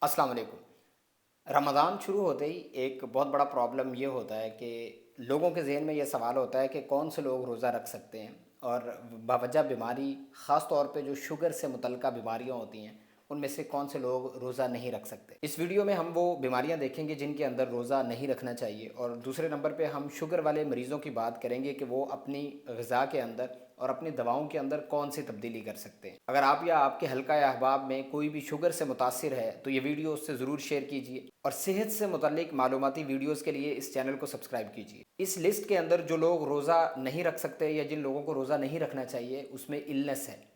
अस्सलाम वालेकुम। रमज़ान शुरू होते ही एक बहुत बड़ा प्रॉब्लम ये होता है कि लोगों के ज़हन में ये सवाल होता है कि कौन से लोग रोज़ा रख सकते हैं और बावजह बीमारी ख़ास तौर पे जो शुगर से मुतल्लिक़ा बीमारियां होती हैं उनमें से कौन से लोग रोज़ा नहीं रख सकते। इस वीडियो में हम वो बीमारियां देखेंगे जिनके अंदर रोज़ा नहीं रखना चाहिए, और दूसरे नंबर पे हम शुगर वाले मरीज़ों की बात करेंगे कि वो अपनी ग़िज़ा के अंदर और अपनी दवाओं के अंदर कौन सी तब्दीली कर सकते हैं। अगर आप या आपके हल्का या अहबाब में कोई भी शुगर से मुतासिर है तो ये वीडियो उससे ज़रूर शेयर कीजिए, और सेहत से मुतल्लिक मालूमाती वीडियोज़ के लिए इस चैनल को सब्सक्राइब कीजिए। इस लिस्ट के अंदर जो लोग रोज़ा नहीं रख सकते या जिन लोगों को रोज़ा नहीं रखना चाहिए उसमें इलनेस है।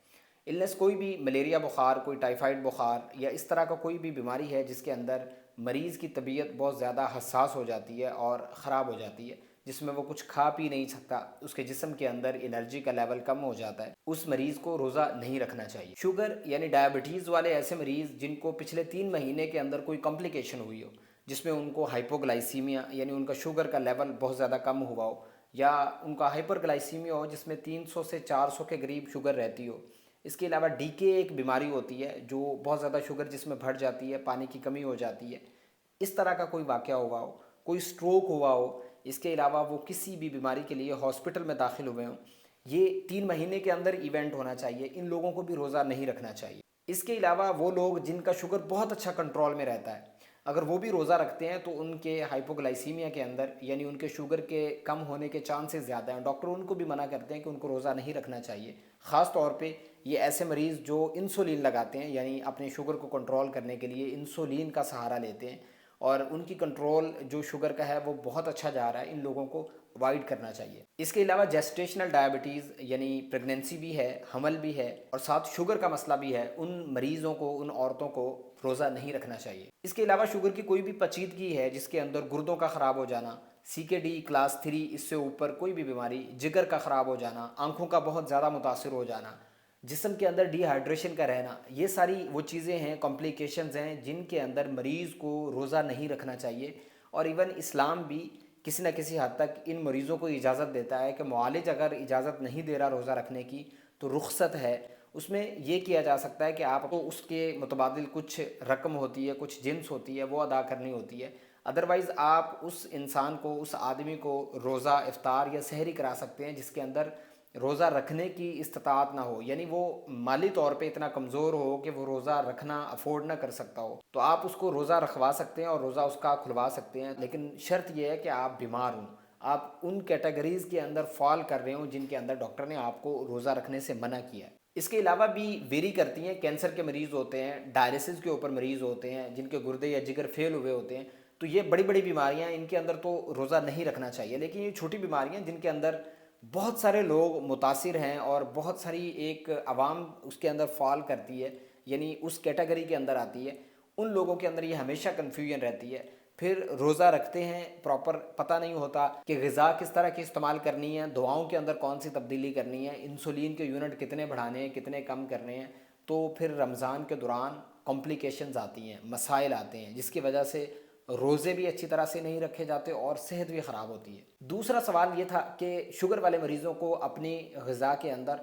इलनेस कोई भी मलेरिया बुखार, कोई टाइफाइड बुखार या इस तरह का कोई भी बीमारी है जिसके अंदर मरीज़ की तबीयत बहुत ज़्यादा हसास हो जाती है और ख़राब हो जाती है, जिसमें वो कुछ खा पी नहीं सकता, उसके जिस्म के अंदर एनर्जी का लेवल कम हो जाता है, उस मरीज़ को रोज़ा नहीं रखना चाहिए। शुगर यानी डायबिटीज़ वाले ऐसे मरीज़ जिनको पिछले 3 महीने के अंदर कोई कॉम्प्लिकेशन हुई हो, जिसमें उनको हाइपोग्लाइसीमिया यानी उनका शुगर का लेवल बहुत ज़्यादा कम हुआ हो, या उनका हाइपरग्लाइसीमिया हो जिसमें 300 से 400 के करीब शुगर रहती हो। इसके अलावा डीके एक बीमारी होती है जो बहुत ज़्यादा शुगर जिसमें बढ़ जाती है, पानी की कमी हो जाती है, इस तरह का कोई वाक़या हुआ हो, कोई स्ट्रोक हुआ हो, इसके अलावा वो किसी भी बीमारी के लिए हॉस्पिटल में दाखिल हुए हों, ये 3 महीने के अंदर इवेंट होना चाहिए, इन लोगों को भी रोज़ा नहीं रखना चाहिए। इसके अलावा वो लोग जिनका शुगर बहुत अच्छा कंट्रोल में रहता है, अगर वो भी रोज़ा रखते हैं तो उनके हाइपोग्लाइसीमिया के अंदर यानी उनके शुगर के कम होने के चांसेस ज़्यादा हैं। डॉक्टर उनको भी मना करते हैं कि उनको रोज़ा नहीं रखना चाहिए। ख़ास तौर पे ये ऐसे मरीज़ जो इंसुलिन लगाते हैं, यानी अपने शुगर को कंट्रोल करने के लिए इंसुलिन का सहारा लेते हैं, और उनकी कंट्रोल जो शुगर का है वो बहुत अच्छा जा रहा है, इन लोगों को अवॉइड करना चाहिए। इसके अलावा जेस्टेशनल डायबिटीज़ यानी प्रेगनेंसी भी है, हमल भी है, और साथ शुगर का मसला भी है, उन मरीज़ों को, उन औरतों को रोज़ा नहीं रखना चाहिए। इसके अलावा शुगर की कोई भी पेचीदगी है जिसके अंदर गुर्दों का ख़राब हो जाना, CKD क्लास 3 इससे ऊपर कोई भी बीमारी, जिगर का ख़राब हो जाना, आँखों का बहुत ज़्यादा मुतासर हो जाना, जिस्म के अंदर डिहाइड्रेशन का रहना, ये सारी वो चीज़ें हैं, कॉम्प्लिकेशंस हैं जिनके अंदर मरीज़ को रोज़ा नहीं रखना चाहिए। और इवन इस्लाम भी किसी न किसी हद तक इन मरीज़ों को इजाज़त देता है कि मुआलिज अगर इजाज़त नहीं दे रहा रोज़ा रखने की तो रुख्सत है, उसमें ये किया जा सकता है कि आपको उसके मुतबादिल कुछ रकम होती है, कुछ जिन्स होती है, वो अदा करनी होती है। अदरवाइज़ आप उस इंसान को, उस आदमी को रोज़ा, इफ्तार या सहरी करा सकते हैं जिसके अंदर रोज़ा रखने की इस्तात ना हो, यानी वो माली तौर पे इतना कमज़ोर हो कि वो रोज़ा रखना अफोर्ड ना कर सकता हो, तो आप उसको रोज़ा रखवा सकते हैं और रोज़ा उसका खुलवा सकते हैं। लेकिन शर्त यह है कि आप बीमार हों, आप उन कैटेगरीज़ के अंदर फॉल कर रहे हो जिनके अंदर डॉक्टर ने आपको रोज़ा रखने से मना किया है। इसके अलावा भी वेरी करती हैं, कैंसर के मरीज़ होते हैं, डायलिसिस के ऊपर मरीज़ होते हैं, जिनके गुर्दे या जिगर फेल हुए होते हैं, तो ये बड़ी बड़ी बीमारियां, इनके अंदर तो रोज़ा नहीं रखना चाहिए। लेकिन ये छोटी बीमारियां जिनके अंदर बहुत सारे लोग मुतासिर हैं और बहुत सारी एक आवाम उसके अंदर फॉल करती है, यानी उस कैटेगरी के अंदर आती है, उन लोगों के अंदर ये हमेशा कन्फ्यूजन रहती है। फिर रोज़ा रखते हैं, प्रॉपर पता नहीं होता कि ग़िज़ा किस तरह की इस्तेमाल करनी है, दवाओं के अंदर कौन सी तब्दीली करनी है, इंसुलिन के यूनिट कितने बढ़ाने हैं, कितने कम करने हैं, तो फिर रमज़ान के दौरान कॉम्प्लिकेशंस आती हैं, मसाइल आते हैं, जिसकी वजह से रोज़े भी अच्छी तरह से नहीं रखे जाते और सेहत भी ख़राब होती है। दूसरा सवाल ये था कि शुगर वाले मरीज़ों को अपनी ग़िज़ा के अंदर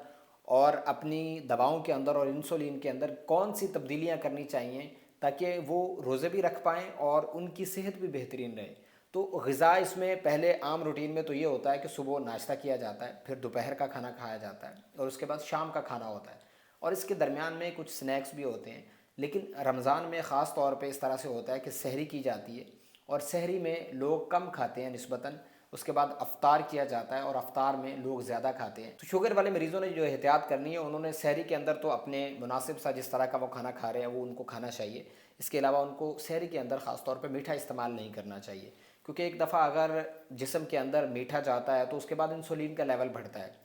और अपनी दवाओं के अंदर और इंसुलिन के अंदर कौन सी तब्दीलियाँ करनी चाहिए ताकि वो रोज़े भी रख पाएँ और उनकी सेहत भी बेहतरीन रहे। तो ग़िज़ा इसमें पहले आम रूटीन में तो ये होता है कि सुबह नाश्ता किया जाता है, फिर दोपहर का खाना खाया जाता है, और उसके बाद शाम का खाना होता है, और इसके दरमियान में कुछ स्नैक्स भी होते हैं। लेकिन रमज़ान में ख़ास तौर पे इस तरह से होता है कि सहरी की जाती है, और सहरी में लोग कम खाते हैं निस्बतन, उसके बाद अफ्तार किया जाता है और अफ्तार में लोग ज़्यादा खाते हैं। तो शुगर वाले मरीज़ों ने जो एहतियात करनी है, उन्होंने सहरी के अंदर तो अपने मुनासिब सा जिस तरह का वो खाना खा रहे हैं वो उनको खाना चाहिए। इसके अलावा उनको सहरी के अंदर ख़ास तौर पे मीठा इस्तेमाल नहीं करना चाहिए, क्योंकि एक दफ़ा अगर जिस्म के अंदर मीठा जाता है तो उसके बाद इंसुलिन का लेवल बढ़ता है,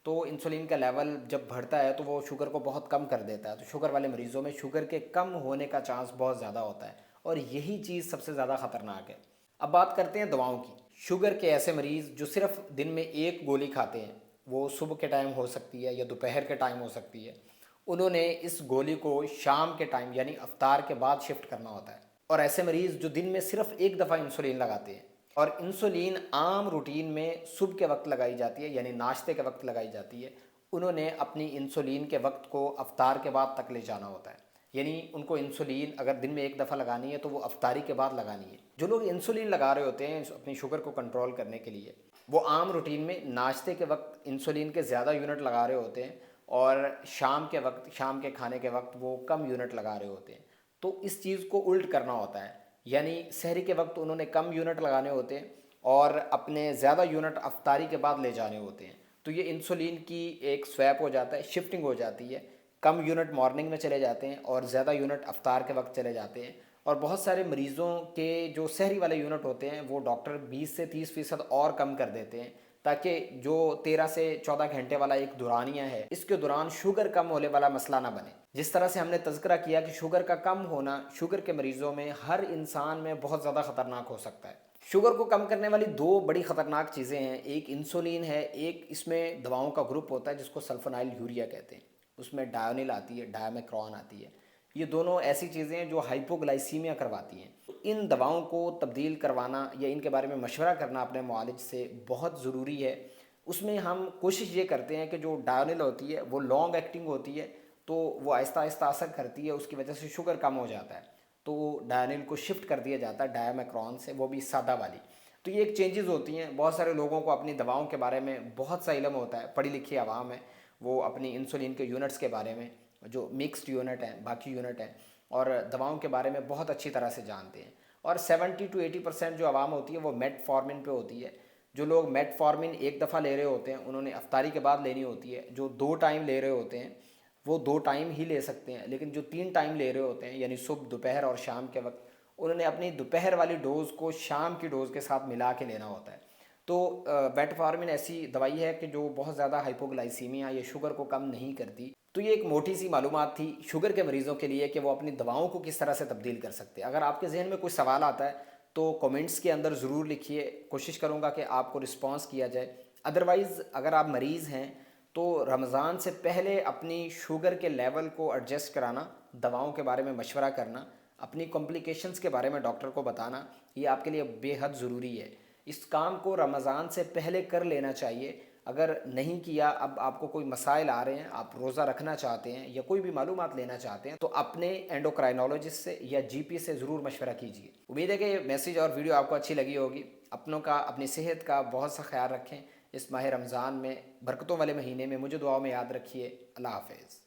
तो इंसुलिन का लेवल जब बढ़ता है तो वो शुगर को बहुत कम कर देता है। तो शुगर वाले मरीज़ों में शुगर के कम होने का चांस बहुत ज़्यादा होता है, और यही चीज़ सबसे ज़्यादा ख़तरनाक है। अब बात करते हैं दवाओं की। शुगर के ऐसे मरीज़ जो सिर्फ दिन में एक गोली खाते हैं, वो सुबह के टाइम हो सकती है या दोपहर के टाइम हो सकती है, उन्होंने इस गोली को शाम के टाइम यानी अफ्तार के बाद शिफ्ट करना होता है। और ऐसे मरीज़ जो दिन में सिर्फ एक दफ़ा इंसुलिन लगाते हैं, और इंसुलिन आम रूटीन में सुबह के वक्त लगाई जाती है यानी नाश्ते के वक्त लगाई जाती है, उन्होंने अपनी इंसुलिन के वक्त को अफ्तार के बाद तक ले जाना होता है। یعنی ان کو انسولین اگر دن میں ایک دفعہ لگانی ہے تو وہ افطاری کے بعد لگانی ہے۔ جو لوگ انسولین لگا رہے ہوتے ہیں اپنی شوگر کو کنٹرول کرنے کے لیے، وہ عام روٹین میں ناشتے کے وقت انسولین کے زیادہ یونٹ لگا رہے ہوتے ہیں، اور شام کے وقت، شام کے کھانے کے وقت وہ کم یونٹ لگا رہے ہوتے ہیں۔ تو اس چیز کو الٹ کرنا ہوتا ہے، یعنی سحری کے وقت انہوں نے کم یونٹ لگانے ہوتے ہیں اور اپنے زیادہ یونٹ افطاری کے بعد لے جانے ہوتے ہیں۔ تو یہ انسولین کی ایک سویپ ہو جاتا ہے، شفٹنگ ہو جاتی ہے، کم یونٹ مارننگ میں چلے جاتے ہیں اور زیادہ یونٹ افطار کے وقت چلے جاتے ہیں۔ اور بہت سارے مریضوں کے جو سحری والے یونٹ ہوتے ہیں وہ ڈاکٹر 20 سے 30% اور کم کر دیتے ہیں، تاکہ جو 13 سے 14 گھنٹے والا ایک دورانیہ ہے، اس کے دوران شوگر کم ہونے والا مسئلہ نہ بنے۔ جس طرح سے ہم نے تذکرہ کیا کہ شوگر کا کم ہونا شوگر کے مریضوں میں ہر انسان میں بہت زیادہ خطرناک ہو سکتا ہے۔ شوگر کو کم کرنے والی دو بڑی خطرناک چیزیں ہیں، ایک انسولین ہے، ایک اس میں دواؤں کا گروپ ہوتا ہے جس کو سلفونائل یوریا کہتے ہیں، اس میں ڈایونل آتی ہے، ڈایمیکرون آتی ہے۔ یہ دونوں ایسی چیزیں ہیں جو ہائپوگلائسیمیا کرواتی ہیں۔ ان دواؤں کو تبدیل کروانا یا ان کے بارے میں مشورہ کرنا اپنے معالج سے بہت ضروری ہے۔ اس میں ہم کوشش یہ کرتے ہیں کہ جو ڈایونل ہوتی ہے وہ لانگ ایکٹنگ ہوتی ہے، تو وہ آہستہ آہستہ اثر کرتی ہے، اس کی وجہ سے شوگر کم ہو جاتا ہے، تو وہ ڈایونل کو شفٹ کر دیا جاتا ہے ڈایمیکرون سے، وہ بھی سادہ والی۔ تو یہ ایک چینجز ہوتی ہیں۔ بہت سارے لوگوں کو اپنی دواؤں کے بارے میں بہت سا علم ہوتا ہے، پڑھی لکھی عوام ہے، وہ اپنی انسولین کے یونٹس کے بارے میں، جو مکسڈ یونٹ ہیں، باقی یونٹ ہیں، اور دواؤں کے بارے میں بہت اچھی طرح سے جانتے ہیں۔ اور 70 to 80% جو عوام ہوتی ہے وہ میٹ فارمن پہ ہوتی ہے۔ جو لوگ میٹ فارمن ایک دفعہ لے رہے ہوتے ہیں، انہوں نے افطاری کے بعد لینی ہوتی ہے۔ جو 2 ٹائم لے رہے ہوتے ہیں وہ 2 ٹائم ہی لے سکتے ہیں، لیکن جو 3 ٹائم لے رہے ہوتے ہیں، یعنی صبح، دوپہر اور شام کے وقت، انہوں نے اپنی دوپہر والی ڈوز کو شام کی ڈوز کے ساتھ ملا کے لینا ہوتا ہے۔ تو میٹ فارمن ایسی دوائی ہے کہ جو بہت زیادہ ہائپوگلائسیمیا یا شوگر کو کم نہیں کرتی۔ تو یہ ایک موٹی سی معلومات تھی شوگر کے مریضوں کے لیے کہ وہ اپنی دواؤں کو کس طرح سے تبدیل کر سکتے ہیں۔ اگر آپ کے ذہن میں کوئی سوال آتا ہے تو کومنٹس کے اندر ضرور لکھیے، کوشش کروں گا کہ آپ کو رسپانس کیا جائے۔ ادروائز اگر آپ مریض ہیں تو رمضان سے پہلے اپنی شوگر کے لیول کو ایڈجسٹ کرانا، دواؤں کے بارے میں مشورہ کرنا، اپنی کمپلیکیشنز کے بارے میں ڈاکٹر کو بتانا، یہ آپ کے لیے بے حد ضروری ہے۔ اس کام کو رمضان سے پہلے کر لینا چاہیے۔ اگر نہیں کیا، اب آپ کو کوئی مسائل آ رہے ہیں، آپ روزہ رکھنا چاہتے ہیں یا کوئی بھی معلومات لینا چاہتے ہیں، تو اپنے اینڈوکرائنولوجسٹ سے یا جی پی سے ضرور مشورہ کیجیے۔ امید ہے کہ یہ میسیج اور ویڈیو آپ کو اچھی لگی ہوگی۔ اپنوں کا، اپنی صحت کا بہت سا خیال رکھیں۔ اس ماہ رمضان میں، برکتوں والے مہینے میں مجھے دعاؤں میں یاد رکھیے۔ اللہ حافظ۔